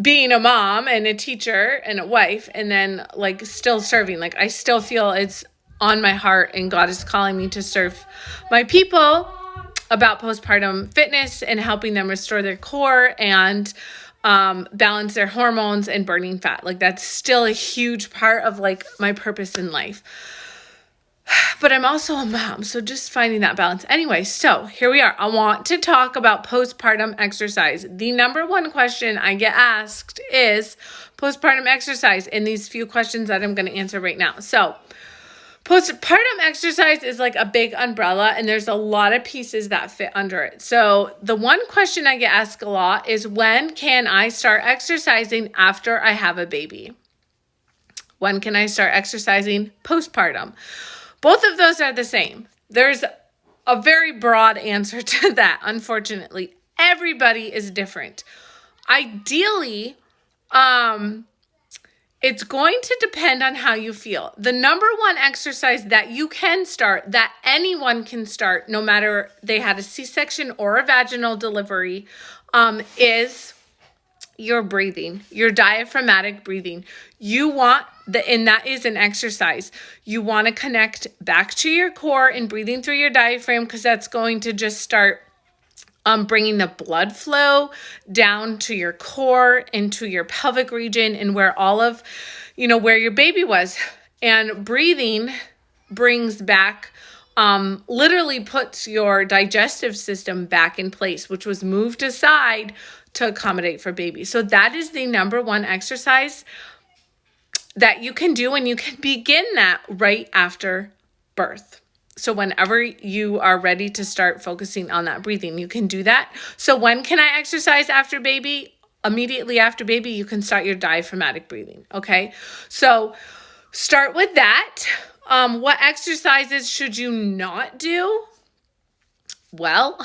being a mom and a teacher and a wife, and then like still serving. Like I still feel it's on my heart and God is calling me to serve my people about postpartum fitness and helping them restore their core and balance their hormones and burning fat. Like that's still a huge part of like my purpose in life. But I'm also a mom, so just finding that balance. Anyway, so here we are. I want to talk about postpartum exercise. The number one question I get asked is postpartum exercise in these few questions that I'm going to answer right now. So postpartum exercise is like a big umbrella, and there's a lot of pieces that fit under it. So the one question I get asked a lot is, when can I start exercising after I have a baby? When can I start exercising postpartum? Both of those are the same. There's a very broad answer to that, unfortunately. Everybody is different. Ideally, it's going to depend on how you feel. The number one exercise that you can start, that anyone can start, no matter they had a C-section or a vaginal delivery, is your breathing, your diaphragmatic breathing. And that is an exercise. You want to connect back to your core and breathing through your diaphragm, because that's going to just start bringing the blood flow down to your core, into your pelvic region, and where all of, where your baby was. And breathing brings back, literally puts your digestive system back in place, which was moved aside to accommodate for baby. So that is the number one exercise that you can do, and you can begin that right after birth. So whenever you are ready to start focusing on that breathing, you can do that. So when can I exercise after baby? Immediately after baby, you can start your diaphragmatic breathing, okay? So start with that. What exercises should you not do? Well,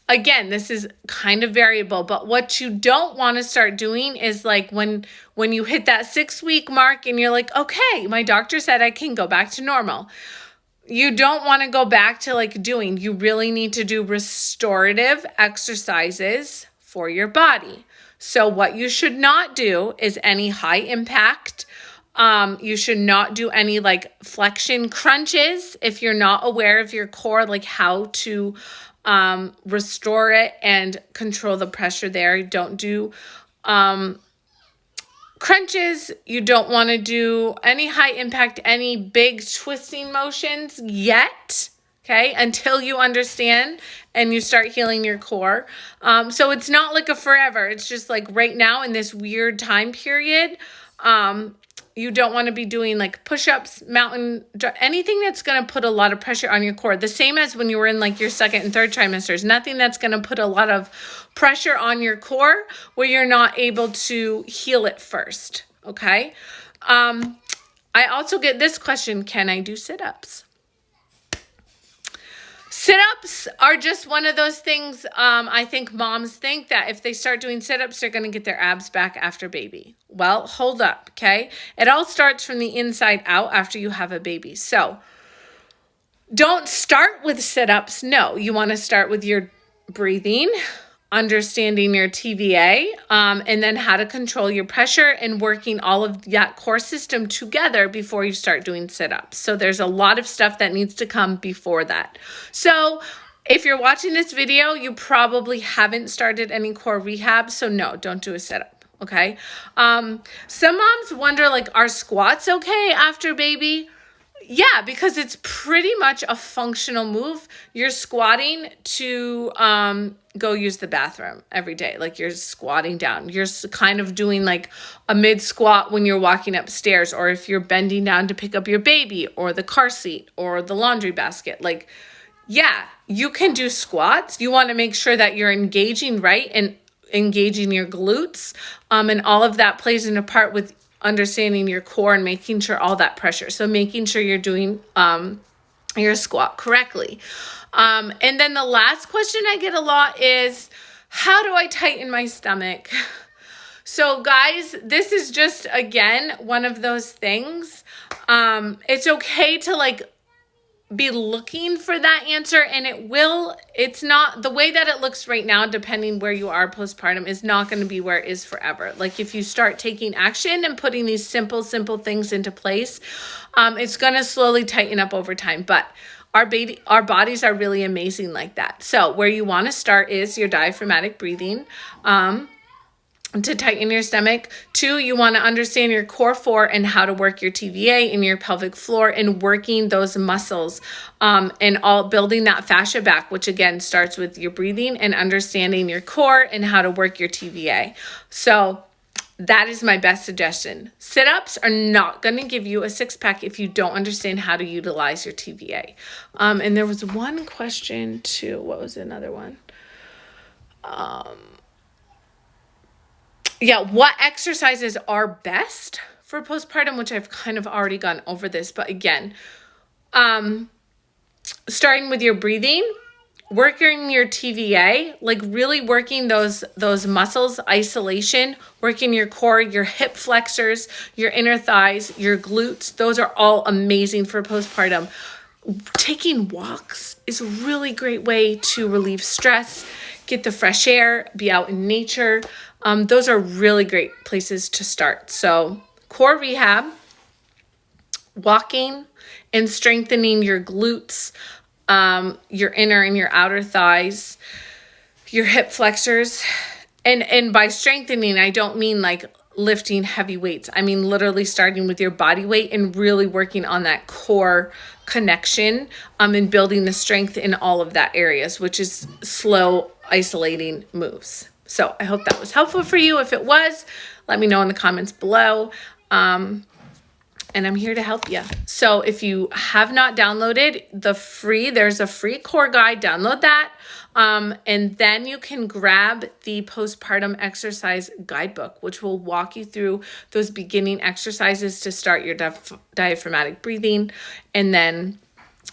again, this is kind of variable, but what you don't want to start doing is like when you hit that 6-week mark and you're like, okay, my doctor said I can go back to normal. You don't want to go back to you really need to do restorative exercises for your body. So what you should not do is any high impact. You should not do any flexion crunches if you're not aware of your core, how to restore it and control the pressure there. Don't do crunches. You don't want to do any high impact, any big twisting motions yet, okay, until you understand and you start healing your core. So it's not like a forever. It's just right now in this weird time period, you don't want to be doing push-ups, anything that's going to put a lot of pressure on your core. The same as when you were in your second and third trimesters. Nothing that's going to put a lot of pressure on your core where you're not able to heal it first, okay? I also get this question, can I do sit-ups? Sit-ups are just one of those things. I think moms think that if they start doing sit-ups, they're going to get their abs back after baby. Well, hold up, okay? It all starts from the inside out after you have a baby. So don't start with sit-ups. No, you want to start with your breathing, understanding your TVA, and then how to control your pressure and working all of that core system together before you start doing sit-ups. So there's a lot of stuff that needs to come before that. So if you're watching this video, you probably haven't started any core rehab. So no, don't do a sit-up, okay? Some moms wonder, are squats okay after baby? Yeah, because it's pretty much a functional move. You're squatting to go use the bathroom every day. You're squatting down. You're kind of doing a mid squat when you're walking upstairs, or if you're bending down to pick up your baby or the car seat or the laundry basket. Yeah, you can do squats. You want to make sure that you're engaging right and engaging your glutes. And all of that plays in a part with understanding your core and making sure all that pressure. So making sure you're doing your squat correctly. And then the last question I get a lot is, how do I tighten my stomach? So guys, this is just, again, one of those things. It's okay to be looking for that answer, and it's not the way that it looks right now, depending where you are postpartum, is not going to be where it is forever. Like if you start taking action and putting these simple things into place, it's going to slowly tighten up over time. But our bodies are really amazing like that. So where you want to start is your diaphragmatic breathing. To tighten your stomach. 2, you want to understand your core 4 and how to work your TVA in your pelvic floor and working those muscles and all building that fascia back, which again starts with your breathing and understanding your core and how to work your TVA. So that is my best suggestion. Sit-ups are not going to give you a six-pack if you don't understand how to utilize your TVA. And there was one question too. What was another one? Yeah, what exercises are best for postpartum, which I've kind of already gone over this. But again, starting with your breathing, working your TVA, like really working those muscles, isolation, working your core, your hip flexors, your inner thighs, your glutes. Those are all amazing for postpartum. Taking walks is a really great way to relieve stress, get the fresh air, be out in nature. Those are really great places to start. So core rehab, walking and strengthening your glutes, your inner and your outer thighs, your hip flexors. And by strengthening, I don't mean like lifting heavy weights. I mean literally starting with your body weight and really working on that core connection and building the strength in all of that areas, which is slow, isolating moves. So I hope that was helpful for you. If it was, let me know in the comments below. And I'm here to help you. So if you have not downloaded there's a free core guide, download that. And then you can grab the postpartum exercise guidebook, which will walk you through those beginning exercises to start your diaphragmatic breathing. And then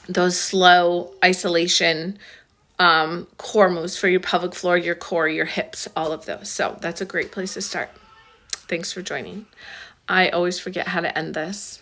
those slow isolation core moves for your pelvic floor, your core, your hips, all of those. So that's a great place to start. Thanks for joining. I always forget how to end this.